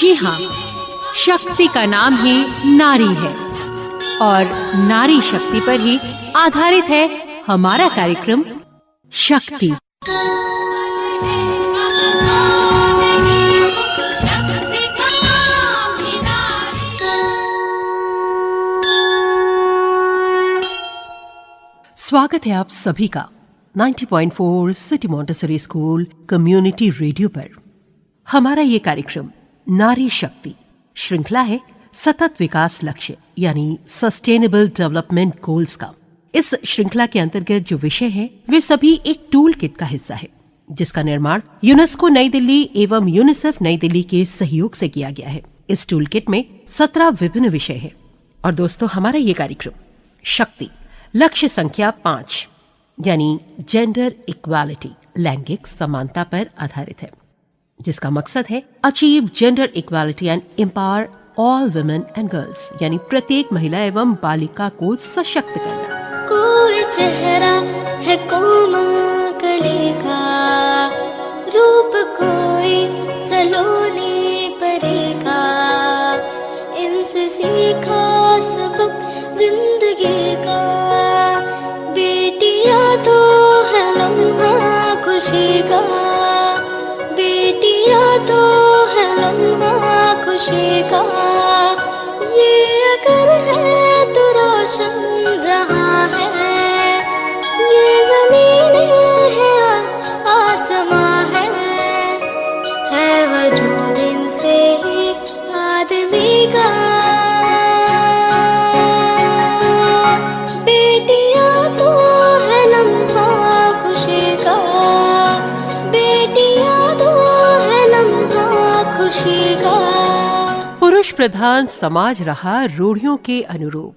जी हाँ, शक्ति का नाम ही नारी है और नारी शक्ति पर ही आधारित है हमारा कार्यक्रम शक्ति। स्वागत है आप सभी का 90.4 city Montessori school community radio पर। हमारा ये कार्यक्रम नारी शक्ति श्रृंखला है सतत विकास लक्ष्य यानी सस्टेनेबल डेवलपमेंट गोल्स का। इस श्रृंखला के अंतर्गत जो विषय है वे सभी एक टूल किट का हिस्सा है, जिसका निर्माण यूनेस्को नई दिल्ली एवं यूनिसेफ नई दिल्ली के सहयोग से किया गया है। इस टूल किट में 17 विभिन्न विषय है। और दोस्तों, हमारा ये कार्यक्रम शक्ति लक्ष्य संख्या 5 यानी जेंडर इक्वालिटी लैंगिक समानता पर आधारित है, जिसका मकसद है achieve gender equality and empower all women and girls यानी प्रत्येक महिला एवं बालिका को सशक्त करना। कोई चेहरा है कोमल कली का, रूप कोई सलोनी परी का, इनसे सीखा सबक जिंदगी का। बेटियां तो है लम्हा खुशी का, बेटियां तो है लम्हा खुशी का। ये अगर है तो रोशन जहां है, ये ज़मीन है आसमां है वजूद इनसे ही आदमी का। पुरुष प्रधान समाज रहा रूढ़ियों के अनुरूप,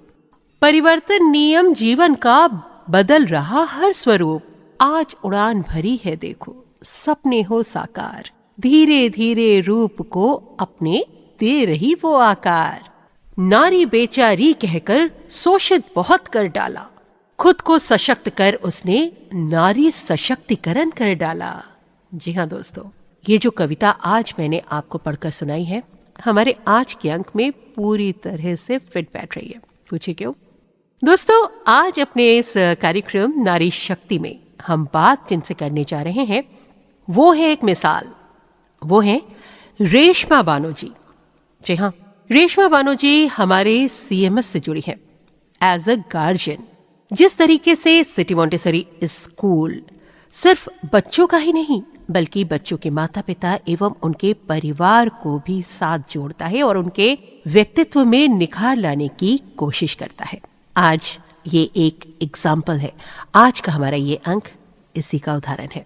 परिवर्तन नियम जीवन का बदल रहा हर स्वरूप। आज उड़ान भरी है देखो, सपने हो साकार, धीरे धीरे रूप को अपने दे रही वो आकार। नारी बेचारी कहकर शोषित बहुत कर डाला, खुद को सशक्त कर उसने नारी सशक्तिकरण कर डाला। जी हाँ दोस्तों, ये जो कविता आज मैंने आपको पढ़कर सुनाई है हमारे आज के अंक में पूरी तरह से फिट बैठ रही है। पूछिए क्यों? दोस्तों, आज अपने इस कार्यक्रम नारी शक्ति में हम बात जिनसे करने जा रहे हैं वो है एक मिसाल, वो है रेशमा बानो जी। जी हाँ, रेशमा बानो जी हमारे सीएमएस से जुड़ी है एज अ गार्जियन। जिस तरीके से सिटी मॉन्टेसरी स्कूल सिर्फ बच्चों का ही नहीं बल्कि बच्चों के माता पिता एवं उनके परिवार को भी साथ जोड़ता है और उनके व्यक्तित्व में निखार लाने की कोशिश करता है, आज ये एक एग्जाम्पल है। आज का हमारा ये अंक इसी का उदाहरण है।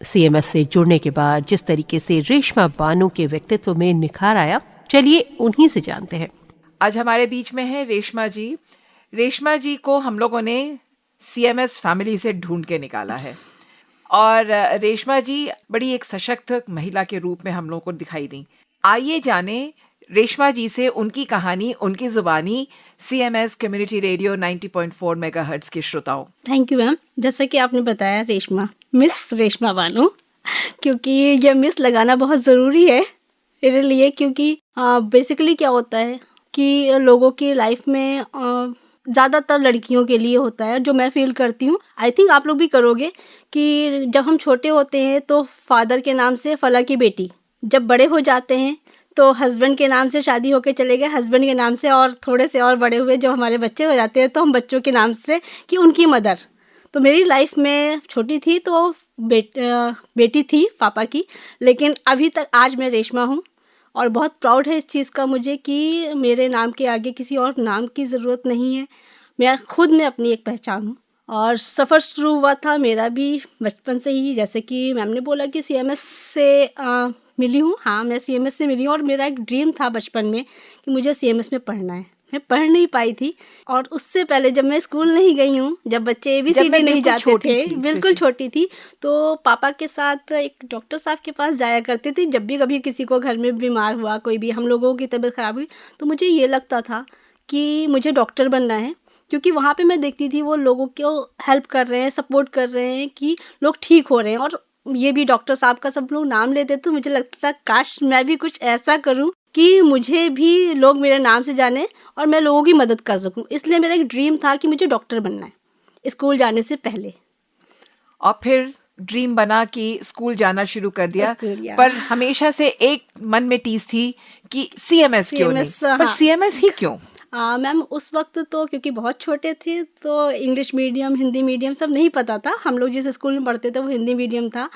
सीएमएस से जुड़ने के बाद जिस तरीके से रेशमा बानो के व्यक्तित्व में निखार आया, चलिए उन्हीं से जानते हैं। आज हमारे बीच में है रेशमा जी। रेशमा जी को हम लोगों ने सीएमएस फैमिली से ढूंढ के निकाला है और रेशमा जी बड़ी एक सशक्त महिला के रूप में हम लोगों को दिखाई दी। आइए जाने रेशमा जी से उनकी कहानी, उनकी जुबानी सीएमएस कम्युनिटी रेडियो 90.4 मेगाहर्ट्ज के श्रोताओं। Thank you ma'am. जैसा कि आपने बताया रेशमा, मिस रेशमा बानो, क्योंकि ये मिस लगाना बहुत ज़रूरी है मेरे लिए, क्योंकि बेसिकली क्या होता है कि लोगों की लाइफ में ज़्यादातर लड़कियों के लिए होता है, जो मैं फील करती हूँ, आई थिंक आप लोग भी करोगे, कि जब हम छोटे होते हैं तो फादर के नाम से फला की बेटी, जब बड़े हो जाते हैं तो हस्बैंड के नाम से शादी होके चले गए, हस्बैंड के नाम से, और थोड़े से और बड़े हुए जब हमारे बच्चे हो जाते हैं तो हम बच्चों के नाम से कि उनकी मदर। तो मेरी लाइफ में छोटी थी तो बेटी थी पापा की, लेकिन अभी तक आज मैं रेशमा हूँ और बहुत प्राउड है इस चीज़ का मुझे कि मेरे नाम के आगे किसी और नाम की ज़रूरत नहीं है। मैं खुद में अपनी एक पहचान हूँ और सफ़र शुरू हुआ था मेरा भी बचपन से ही। जैसे कि मैम ने बोला कि सीएमएस से मिली हूँ। हाँ, मैं सीएमएस से मिली हूँ और मेरा एक ड्रीम था बचपन में कि मुझे सीएमएस में पढ़ना है। मैं पढ़ नहीं पाई थी और उससे पहले जब मैं स्कूल नहीं गई हूँ, जब बच्चे ABCD नहीं जाते थे, बिल्कुल छोटी थी, तो पापा के साथ एक डॉक्टर साहब के पास जाया करती थी। जब भी कभी किसी को घर में बीमार हुआ, कोई भी हम लोगों की तबीयत ख़राब हुई, तो मुझे ये लगता था कि मुझे डॉक्टर बनना है, क्योंकि वहाँ पे मैं देखती थी वो लोगों को हेल्प कर रहे हैं, सपोर्ट कर रहे हैं कि लोग ठीक हो रहे हैं। और ये भी डॉक्टर साहब का सब लोग नाम लेते, तो मुझे लगता था काश मैं भी कुछ ऐसा करूं कि मुझे भी लोग मेरे नाम से जाने और मैं लोगों की मदद कर सकूं। इसलिए मेरा एक ड्रीम था कि मुझे डॉक्टर बनना है स्कूल जाने से पहले। और फिर ड्रीम बना कि स्कूल जाना शुरू कर दिया, स्कूल, या। पर हमेशा से एक मन में टीज थी कि सीएमएस क्यों नहीं, CMS, पर हाँ। सीएमएस ही क्यों? मैम उस वक्त तो क्योंकि बहुत छोटे थे तो इंग्लिश मीडियम हिंदी मीडियम सब नहीं पता था। हम लोग जिस स्कूल में पढ़ते थे वो हिंदी मीडियम था।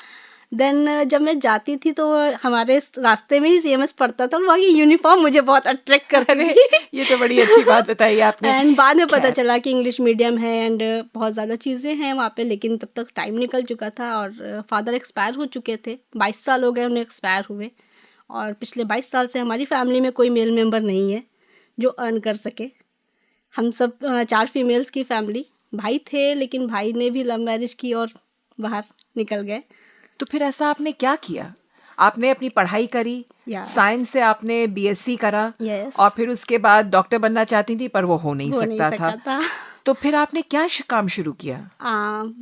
देन जब मैं जाती थी तो हमारे रास्ते में ही CMS पड़ता था और वहाँ की यूनिफॉर्म मुझे बहुत अट्रैक्ट करती थी। ये तो बड़ी अच्छी बात बताई आपने। एंड बाद में पता खैर। चला कि इंग्लिश मीडियम है एंड बहुत ज़्यादा चीज़ें हैं वहाँ पे, लेकिन तब तक टाइम निकल चुका था और फादर एक्सपायर हो चुके थे। 22 साल हो गए उन्हें एक्सपायर हुए और पिछले 22 साल से हमारी फैमिली में कोई मेल मेंबर नहीं है जो अर्न कर सके। हम सब 4 फीमेल्स की फैमिली। भाई थे लेकिन भाई ने भी लव मैरिज की और बाहर निकल गए। तो फिर ऐसा आपने क्या किया? आपने अपनी पढ़ाई करी, या। साइंस से आपने BSc करा, Yes. और फिर उसके बाद डॉक्टर बनना चाहती थी पर वो हो नहीं हो सकता नहीं था। सकता था। तो फिर आपने क्या काम शुरू किया?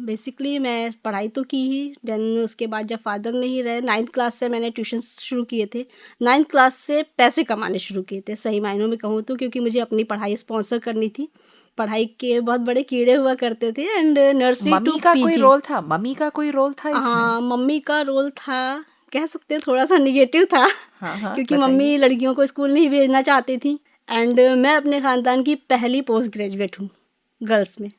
बेसिकली मैं पढ़ाई तो की ही। देन उसके बाद जब फादर नहीं रहे 9th क्लास से मैंने ट्यूशन शुरू किए थे। 9th क्लास से पैसे कमाने शुरू किए थे सही मायनों में कहूँ तो, क्योंकि मुझे अपनी पढ़ाई स्पॉन्सर करनी थी। पढ़ाई के बहुत बड़े कीड़े हुआ करते थे एंड नर्सरी टू मम्मी का कोई PG। रोल था? मम्मी का कोई रोल था इसमें? हाँ, मम्मी का रोल था, कह सकते हैं थोड़ा सा निगेटिव था। हाँ, क्योंकि बताइए। मम्मी लड़कियों को स्कूल नहीं भेजना चाहती थी एंड मैं अपने खानदान की पहली पोस्ट ग्रेजुएट हूँ गर्ल्स में।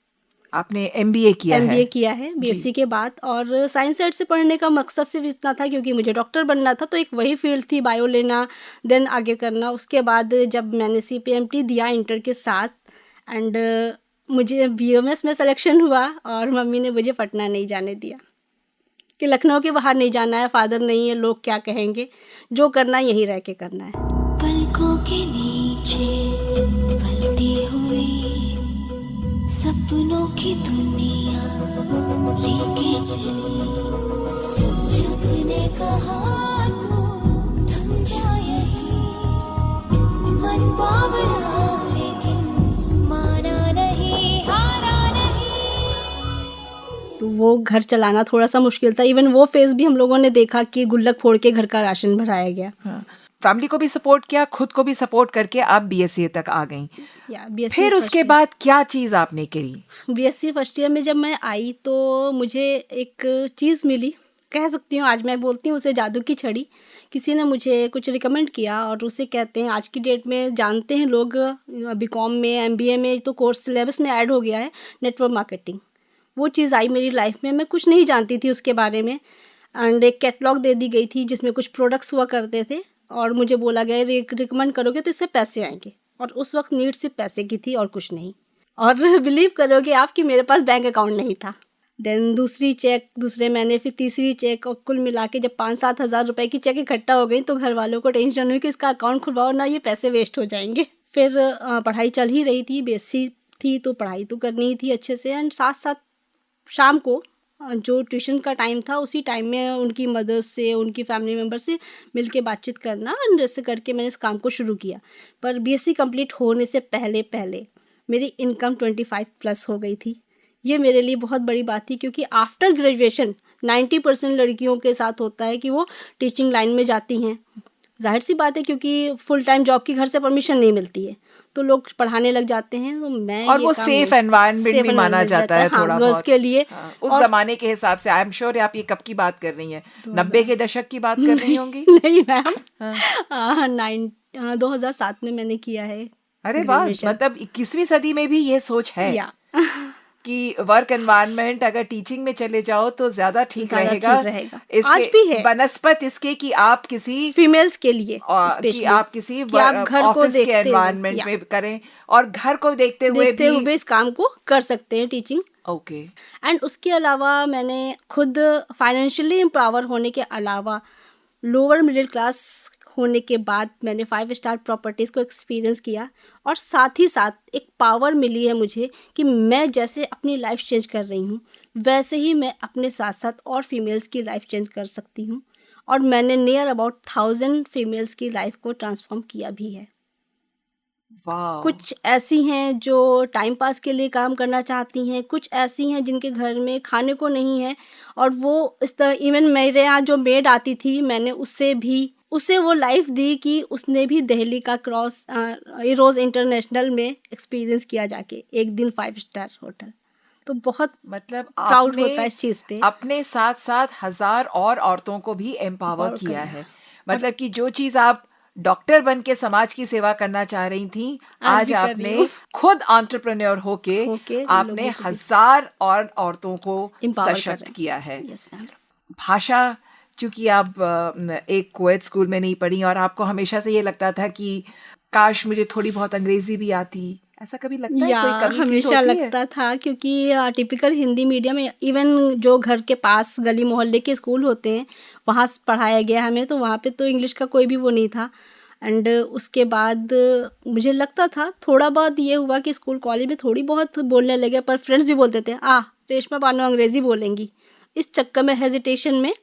आपने MBA किया है? MBA किया है BSc के बाद, और साइंस साइड से पढ़ने का मकसद सिर्फ इतना था क्योंकि मुझे डॉक्टर बनना था, तो एक वही फील्ड थी, बायो लेना देन आगे करना। उसके बाद जब मैंने CPMT दिया इंटर के साथ एंड मुझे BMS में सिलेक्शन हुआ और मम्मी ने मुझे पटना नहीं जाने दिया कि लखनऊ के बाहर नहीं जाना है, फादर नहीं है, लोग क्या कहेंगे, जो करना है यहीं रह के करना है। पलकों के नीचे पलती हुई सपनों की दुनिया लेके चली, जब ने कहा तो थम जा यही, मन बावरा लेकिन माना नहीं, हारा नहीं। तो वो घर चलाना थोड़ा सा मुश्किल था। इवन वो फेज भी हम लोगों ने देखा कि गुल्लक फोड़ के घर का राशन भराया गया। हाँ। फैमिली को भी सपोर्ट किया, खुद को भी सपोर्ट करके आप BSc तक आ गई। या BSc फिर उसके बाद क्या चीज आपने करी? BSc फर्स्ट ईयर में जब मैं आई तो मुझे एक चीज़ मिली, कह सकती हूँ आज मैं बोलती हूँ उसे जादू की छड़ी। किसी ने मुझे कुछ रिकमेंड किया और उसे कहते हैं आज की डेट में जानते हैं लोग, BCom में MBA में तो कोर्स सिलेबस में ऐड हो गया है नेटवर्क मार्केटिंग। वो चीज़ आई मेरी लाइफ में, मैं कुछ नहीं जानती थी उसके बारे में एंड एक कैटलॉग दे दी गई थी जिसमें कुछ प्रोडक्ट्स हुआ करते थे और मुझे बोला गया रिकमेंड करोगे तो इससे पैसे आएंगे, और उस वक्त नीड सिर्फ पैसे की थी और कुछ नहीं। और बिलीव करोगे आप कि मेरे पास बैंक अकाउंट नहीं था। देन दूसरी चेक दूसरे महीने, फिर तीसरी चेक, और कुल मिला के जब 5-7 हज़ार रुपए की चेक इकट्ठा हो गई तो घर वालों को टेंशन हुई कि इसका अकाउंट खुलवाओ ना, ये पैसे वेस्ट हो जाएंगे। फिर पढ़ाई चल ही रही थी, BSc थी तो पढ़ाई तो करनी ही थी अच्छे से एंड साथ साथ शाम को जो ट्यूशन का टाइम था उसी टाइम में उनकी मदर से, उनकी फैमिली मेम्बर से मिल के बातचीत करना एंड ऐसे करके मैंने इस काम को शुरू किया। पर BSc कंप्लीट होने से पहले मेरी इनकम 25 प्लस हो गई थी। ये मेरे लिए बहुत बड़ी बात थी क्योंकि आफ्टर ग्रेजुएशन 90% लड़कियों के साथ होता है कि वो टीचिंग लाइन में जाती हैं। जाहिर सी बात है क्योंकि फुल टाइम जॉब की घर से परमिशन नहीं मिलती है तो लोग पढ़ाने लग जाते हैं। तो मैं और ये वो काम सेफ नहीं- एनवायरनमेंट safe भी माना environment जाता रहता है थोड़ा हाँ, गर्ल्स बहुत के लिए। हाँ, उस और- जमाने के हिसाब से। आई एम श्योर आप ये कब की बात कर रही हैं? 90 के दशक की बात कर रही होंगी? नहीं मैम, हाँ। 2007 में मैंने किया है। अरे वाह, graduation। मतलब 21वीं सदी में भी ये सोच है या कि वर्क एनवायरनमेंट अगर टीचिंग में चले जाओ तो ज्यादा ठीक ज़्यादा रहेगा। ठीक रहेगा। आज भी है। बनस्पत इसके कि आप किसी फीमेल्स के लिए कि स्पेशली आप किसी कि आप घर को ऑफिस के देखते हुए, एनवायरनमेंट या, में करें और घर को देखते हुए देखते भी। हुए इस काम को कर सकते हैं टीचिंग। ओके। एंड उसके अलावा मैंने खुद फाइनेंशियली एम्पावर होने के अलावा लोअर मिडिल क्लास होने के बाद मैंने 5 स्टार प्रॉपर्टीज़ को एक्सपीरियंस किया और साथ ही साथ एक पावर मिली है मुझे कि मैं जैसे अपनी लाइफ चेंज कर रही हूँ वैसे ही मैं अपने साथ साथ और फीमेल्स की लाइफ चेंज कर सकती हूँ। और मैंने नियर अबाउट 1000 फीमेल्स की लाइफ को ट्रांसफॉर्म किया भी है। वाह। कुछ ऐसी हैं जो टाइम पास के लिए काम करना चाहती हैं, कुछ ऐसी हैं जिनके घर में खाने को नहीं है और वो इस तरह, इवन मेरे यहाँ जो मेड आती थी मैंने उससे भी उसे वो लाइफ दी कि उसने भी दिल्ली का क्रॉस रोज इंटरनेशनल में एक्सपीरियंस किया जाके, एक दिन 5 स्टार होटल। तो बहुत मतलब प्राउड होता है इस चीज पे। अपने साथ साथ 1000 और औरतों को भी एम्पावर किया है। मतलब कि जो चीज आप डॉक्टर बन के समाज की सेवा करना चाह रही थी, आज आपने खुद एंटरप्रेन्योर होके आपने 1000 और औरतों को सशक्त किया है। भाषा, चूंकि आप एक कोएड स्कूल में नहीं पढ़ी और आपको हमेशा से ये लगता था कि काश मुझे थोड़ी बहुत अंग्रेजी भी आती, ऐसा कभी लगता है? कोई कमी हमेशा लगता था, क्योंकि टिपिकल हिंदी मीडियम में इवन जो घर के पास गली मोहल्ले के स्कूल होते हैं वहाँ पढ़ाया गया हमें, तो वहाँ पे तो इंग्लिश का कोई भी वो नहीं था। एंड उसके बाद मुझे लगता था थोड़ा बहुत ये हुआ कि स्कूल कॉलेज में थोड़ी बहुत बोलने लगे, पर फ्रेंड्स भी बोलते थे रेशमा बानो अंग्रेजी बोलेंगी, इस चक्कर में हेजिटेशन में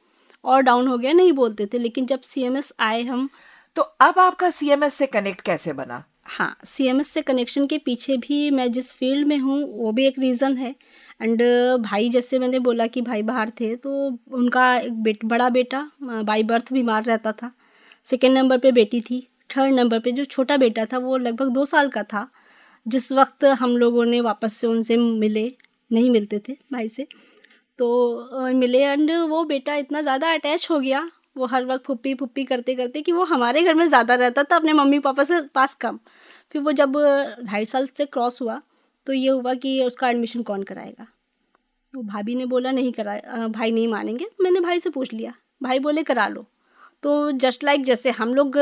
और डाउन हो गया, नहीं बोलते थे। लेकिन जब CMS आए हम, तो अब आपका CMS से कनेक्ट कैसे बना? हाँ, CMS से कनेक्शन के पीछे भी मैं जिस फील्ड में हूँ वो भी एक रीज़न है। एंड भाई, जैसे मैंने बोला कि भाई बाहर थे, तो उनका एक बड़ा बेटा बाई बर्थ बीमार रहता था, सेकेंड नंबर पे बेटी थी, थर्ड नंबर पे जो छोटा बेटा था वो लगभग 2 साल का था जिस वक्त हम लोगों ने वापस से उनसे नहीं मिलते थे भाई से, तो मिले। एंड वो बेटा इतना ज़्यादा अटैच हो गया, वो हर वक्त फुप्पी फुप्पी करते करते कि वो हमारे घर में ज़्यादा रहता था, अपने मम्मी पापा से पास कम। फिर वो जब 2.5 साल से क्रॉस हुआ तो ये हुआ कि उसका एडमिशन कौन कराएगा। तो भाभी ने बोला नहीं करा, भाई नहीं मानेंगे। मैंने भाई से पूछ लिया, भाई बोले करा लो। तो जस्ट लाइक जैसे हम लोग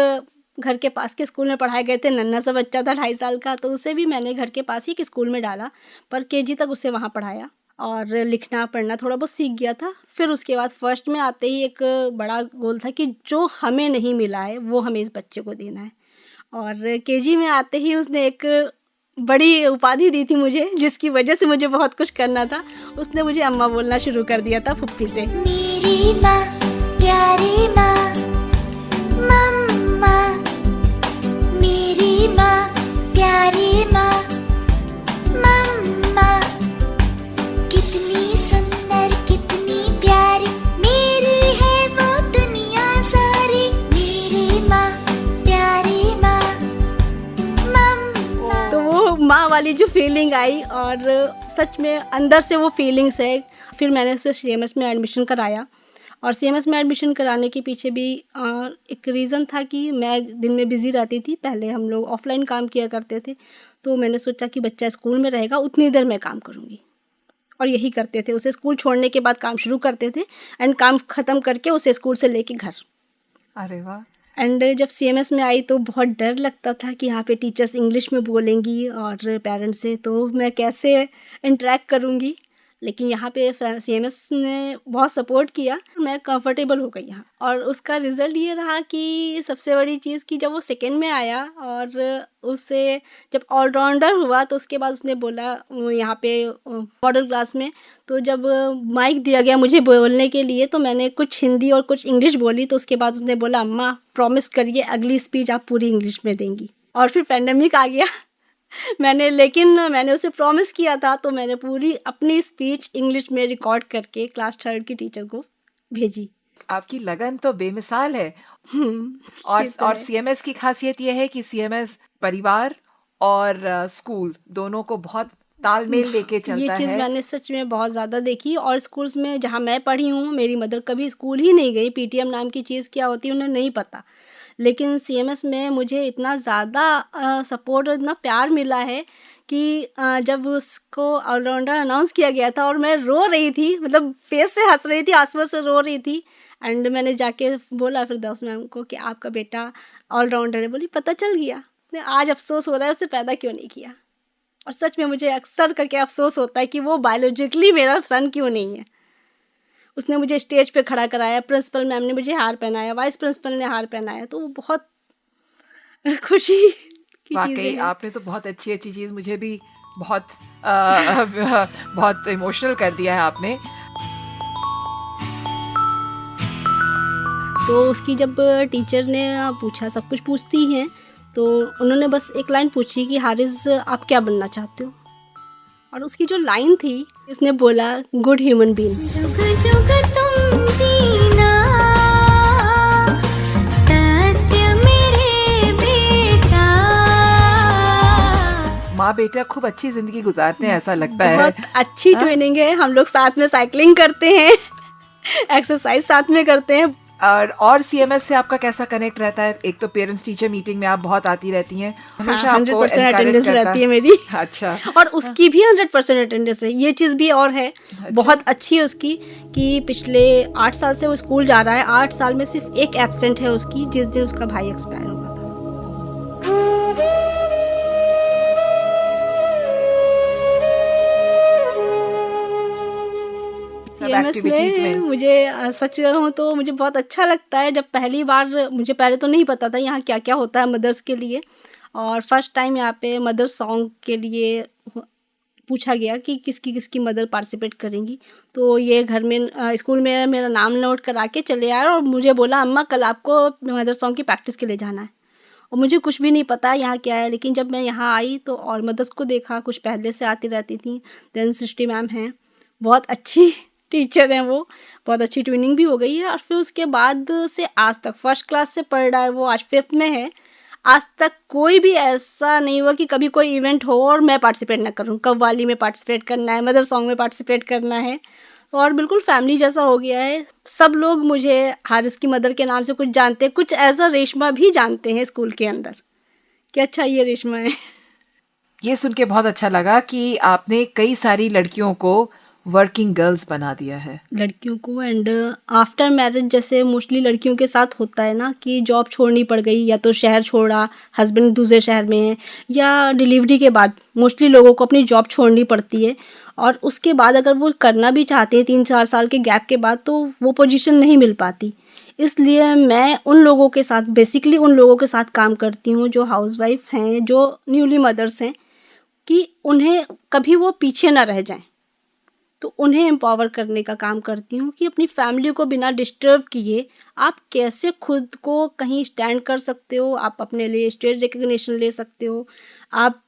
घर के पास के स्कूल में पढ़ाए गए थे, नन्हा सा बच्चा था 2.5 साल का, तो उसे भी मैंने घर के पास ही के स्कूल में डाला, पर KG तक उसे वहाँ पढ़ाया और लिखना पढ़ना थोड़ा बहुत सीख गया था। फिर उसके बाद फर्स्ट में आते ही एक बड़ा गोल था कि जो हमें नहीं मिला है वो हमें इस बच्चे को देना है। और KG में आते ही उसने एक बड़ी उपाधि दी थी मुझे, जिसकी वजह से मुझे बहुत कुछ करना था। उसने मुझे अम्मा बोलना शुरू कर दिया था फुप्पी से। मेरी माँ, प्यारी माँ, मम्मा, मेरी माँ, प्यारी माँ, मम्मा, कितनी सुंदर कितनी प्यारी, मेरी है वो दुनिया सारी, मेरी माँ, प्यारी माँ, मम्मा। तो वो माँ वाली जो फीलिंग आई, और सच में अंदर से वो फीलिंग्स है। फिर मैंने उसे CMS में एडमिशन कराया, और CMS में एडमिशन कराने के पीछे भी एक रीज़न था कि मैं दिन में बिज़ी रहती थी। पहले हम लोग ऑफलाइन काम किया करते थे, तो मैंने सोचा कि बच्चा स्कूल में रहेगा उतनी देर मैं काम करूँगी, और यही करते थे। उसे स्कूल छोड़ने के बाद काम शुरू करते थे एंड काम ख़त्म करके उसे स्कूल से लेके घर। अरे वाह। एंड जब CMS में आई तो बहुत डर लगता था कि यहाँ पे टीचर्स इंग्लिश में बोलेंगी और पेरेंट्स से, तो मैं कैसे इंटरेक्ट करूँगी। लेकिन यहाँ पे CMS ने बहुत सपोर्ट किया, मैं कंफर्टेबल हो गई यहाँ। और उसका रिज़ल्ट ये रहा कि सबसे बड़ी चीज़ कि जब वो सेकेंड में आया और उससे जब ऑलराउंडर हुआ, तो उसके बाद उसने बोला यहाँ पे मॉडल क्लास में, तो जब माइक दिया गया मुझे बोलने के लिए, तो मैंने कुछ हिंदी और कुछ इंग्लिश बोली। तो उसके बाद उसने बोला, अम्मा प्रॉमिस करिए अगली स्पीच आप पूरी इंग्लिश में देंगी। और फिर पैंडेमिक आ गया लेकिन मैंने उसे प्रॉमिस किया था, तो मैंने पूरी अपनी स्पीच इंग्लिश में रिकॉर्ड करके क्लास 3 की टीचर को भेजी। आपकी लगन तो बेमिसाल है। और CMS की खासियत यह है कि CMS परिवार और स्कूल दोनों को बहुत तालमेल लेके चलता है। ये चीज़ मैंने सच में बहुत ज़्यादा देखी। और स्कूल्स में जहाँ मैं पढ़ी हूँ, मेरी मदर कभी स्कूल ही नहीं गई, PTM नाम की चीज़ क्या होती है उन्हें नहीं पता। लेकिन CMS में मुझे इतना ज़्यादा सपोर्ट और इतना प्यार मिला है कि जब उसको ऑलराउंडर अनाउंस किया गया था और मैं रो रही थी, मतलब फेस से हंस रही थी, आंसुओं से रो रही थी। एंड मैंने जाके बोला फिर दास मैम को कि आपका बेटा ऑलराउंडर है। बोली पता चल गया। आज अफसोस हो रहा है उससे पैदा क्यों नहीं किया। और सच में मुझे अक्सर करके अफसोस होता है कि वो बायोलॉजिकली मेरा सन क्यों नहीं है। उसने मुझे स्टेज पे खड़ा कराया, प्रिंसिपल मैम ने मुझे हार पहनाया, वाइस प्रिंसिपल ने हार पहनाया, तो वो बहुत खुशी की चीज़ है। आपने तो बहुत अच्छी चीज़ मुझे भी बहुत इमोशनल कर दिया है आपने। तो उसकी जब टीचर ने पूछा, सब कुछ पूछती हैं, तो उन्होंने बस एक लाइन पूछी कि हारिस आप क्या बनना चाहते हो। और उसकी जो लाइन थी, उसने बोला गुड ह्यूमन बीइंग। जुग जुग तुम जीना, माँ बेटा खूब अच्छी जिंदगी गुजारते हैं, ऐसा लगता है। बहुत अच्छी ट्रेनिंग है। हम लोग साथ में साइकिलिंग करते हैं, एक्सरसाइज साथ में करते हैं। और सीएमएस से आपका कैसा कनेक्ट रहता है? एक तो पेरेंट्स टीचर मीटिंग में आप बहुत आती रहती हैं, हमेशा आपको 100% encourage अटेंडेंस करता रहती है मेरी। अच्छा। और उसकी भी 100% अटेंडेंस है। ये चीज़ भी और है, बहुत अच्छी है उसकी, कि पिछले 8 साल से वो स्कूल जा रहा है, 8 साल में सिर्फ एक एब्सेंट है उसकी, जिस दिन उसका भाई एक्सपायर हुआ था। CMS में मुझे सच कहूँ तो मुझे बहुत अच्छा लगता है। जब पहली बार, मुझे पहले तो नहीं पता था यहाँ क्या क्या होता है मदर्स के लिए, और फर्स्ट टाइम यहाँ पे मदर सॉन्ग के लिए पूछा गया कि किसकी किसकी मदर पार्टिसिपेट करेंगी। तो ये घर में स्कूल में मेरा नाम नोट करा के चले आए और मुझे बोला, अम्मा कल आपको मदर सॉन्ग की प्रैक्टिस के लिए जाना है। और मुझे कुछ भी नहीं पता यहाँ क्या है, लेकिन जब मैं यहाँ आई तो और मदर्स को देखा, कुछ पहले से आती रहती थी। देन सृष्टि मैम हैं, बहुत अच्छी टीचर हैं, वो बहुत अच्छी ट्रेनिंग भी हो गई है। और फिर उसके बाद से आज तक फर्स्ट क्लास से पढ़ रहा है वो, आज 5th में है। आज तक कोई भी ऐसा नहीं हुआ कि कभी कोई इवेंट हो और मैं पार्टिसिपेट ना करूं। कव्वाली में पार्टिसिपेट करना है, मदर सॉन्ग में पार्टिसिपेट करना है, और बिल्कुल फैमिली जैसा हो गया है। सब लोग मुझे हारिस की मदर के नाम से कुछ जानते हैं, कुछ ऐसा रेशमा भी जानते हैं स्कूल के अंदर कि अच्छा ये रेशमा है। ये सुन के बहुत अच्छा लगा कि आपने कई सारी लड़कियों को वर्किंग गर्ल्स बना दिया है, लड़कियों को। एंड आफ्टर मैरिज जैसे मोस्टली लड़कियों के साथ होता है ना, कि जॉब छोड़नी पड़ गई, या तो शहर छोड़ा, हस्बैंड दूसरे शहर में है, या डिलीवरी के बाद मोस्टली लोगों को अपनी जॉब छोड़नी पड़ती है। और उसके बाद अगर वो करना भी चाहते हैं 3-4 साल के गैप के बाद, तो वो पोजीशन नहीं मिल पाती। इसलिए मैं उन लोगों के साथ, बेसिकली उन लोगों के साथ काम करती हूँ जो हाउसवाइफ हैं, जो न्यूली मदर्स हैं, कि उन्हें कभी वो पीछे ना रह जाएं। तो उन्हें एम्पावर करने का काम करती हूँ कि अपनी फैमिली को बिना डिस्टर्ब किए आप कैसे खुद को कहीं स्टैंड कर सकते हो, आप अपने लिए स्टेज रिकग्निशन ले सकते हो, आप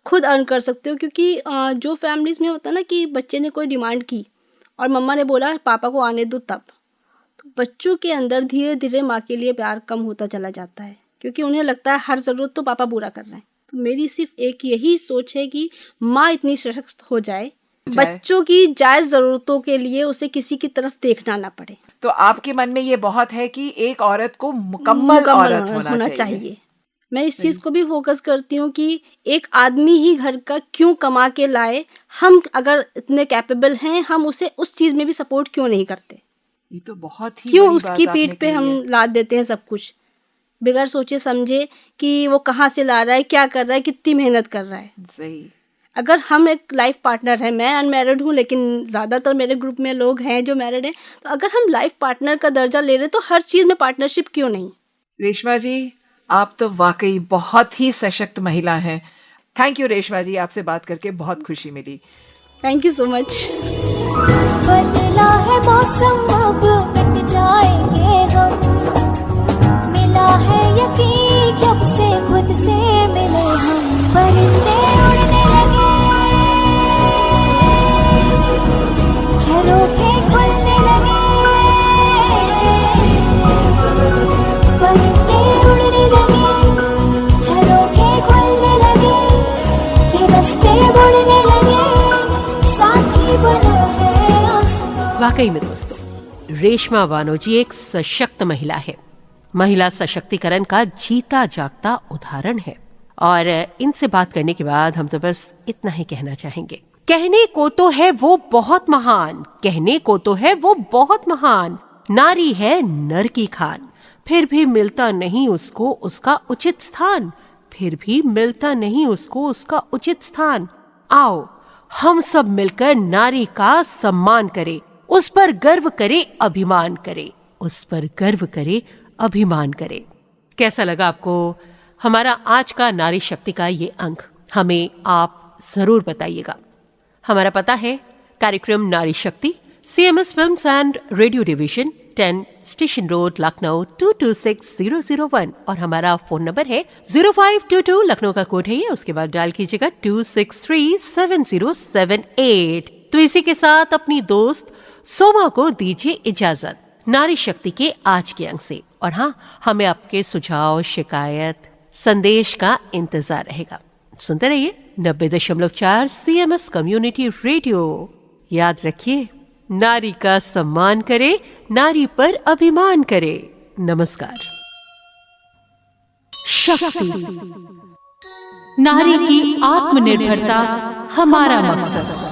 खुद अर्न कर सकते हो। क्योंकि जो फैमिलीज़ में होता है ना कि बच्चे ने कोई डिमांड की और मम्मा ने बोला पापा को आने दो, तब तो बच्चों के अंदर धीरे धीरे माँ के लिए प्यार कम होता चला जाता है, क्योंकि उन्हें लगता है हर ज़रूरत तो पापा पूरा कर रहे हैं। तो मेरी सिर्फ एक यही सोच है कि माँ इतनी सशक्त हो जाए, बच्चों की जायज़ ज़रूरतों के लिए उसे किसी की तरफ देखना ना पड़े। तो आपके मन में ये बहुत है कि एक औरत को मुकम्मल औरत होना चाहिए। मैं इस चीज़ को भी फोकस करती हूँ कि एक आदमी ही घर का क्यों कमा के लाए, हम अगर इतने कैपेबल हैं, हम उसे उस चीज़ में भी सपोर्ट क्यों नहीं करते। ये तो बहुत ही क्यों उसकी पीठ पे हम लाद देते हैं सब कुछ, बगैर सोचे समझे कि वो कहाँ से ला रहा है, क्या कर रहा है, कितनी मेहनत कर रहा है। सही। अगर हम एक लाइफ पार्टनर है, मैं अनमैरिड हूँ लेकिन ज़्यादातर मेरे ग्रुप में लोग हैं जो मैरिड हैं, तो अगर हम लाइफ पार्टनर का दर्जा ले रहे तो हर चीज़ में पार्टनरशिप क्यों नहीं। रेशमा जी, आप तो वाकई बहुत ही सशक्त महिला हैं। थैंक यू रेशमा जी, आपसे बात करके बहुत खुशी मिली। Thank you so much. बदला है मौसम, अब मिट जाएंगे हम, मिला है यकीन जब से खुद से मिले हम, परिंदे उड़ने लगे, झरोखे खुलने लगे, परिंदे उड़ने लगे, झरोखे खुलने लगे, ये रास्ते मुड़ने लगे, साथी बना है आसमान। वाकई में दोस्तों, रेशमा बानो जी एक सशक्त महिला है, महिला सशक्तिकरण का जीता जागता उदाहरण है। और इनसे बात करने के बाद हम तो बस इतना ही कहना चाहेंगे, कहने को तो है वो बहुत महान, कहने को तो है वो बहुत महान, नारी है नर की खान, फिर भी मिलता नहीं उसको उसका उचित स्थान, फिर भी मिलता नहीं उसको उसका उचित स्थान। आओ हम सब मिलकर नारी का सम्मान करें, उस पर गर्व करे, अभिमान करे, उस पर गर्व करे, अभिमान करे। कैसा लगा आपको हमारा आज का नारी शक्ति का ये अंक? हमें आप जरूर बताइएगा। हमारा पता है कार्यक्रम नारी शक्ति, CMS films and radio division, 10 station road, Lucknow 226001, और हमारा फोन नंबर है 0522, लखनऊ का कोड है ये, उसके बाद डायल कीजिएगा 2637078। तो इसी के साथ अपनी दोस्त सोमा को दीजिए इजाजत नारी शक्ति के आज के अंक से। और हाँ, हमें आपके सुझाव, शिकायत, संदेश का इंतजार रहेगा। सुनते रहिए 90.4 CMS कम्युनिटी रेडियो। याद रखिए, नारी का सम्मान करे, नारी पर अभिमान करे। नमस्कार। शक्ति, नारी की आत्मनिर्भरता हमारा मकसद।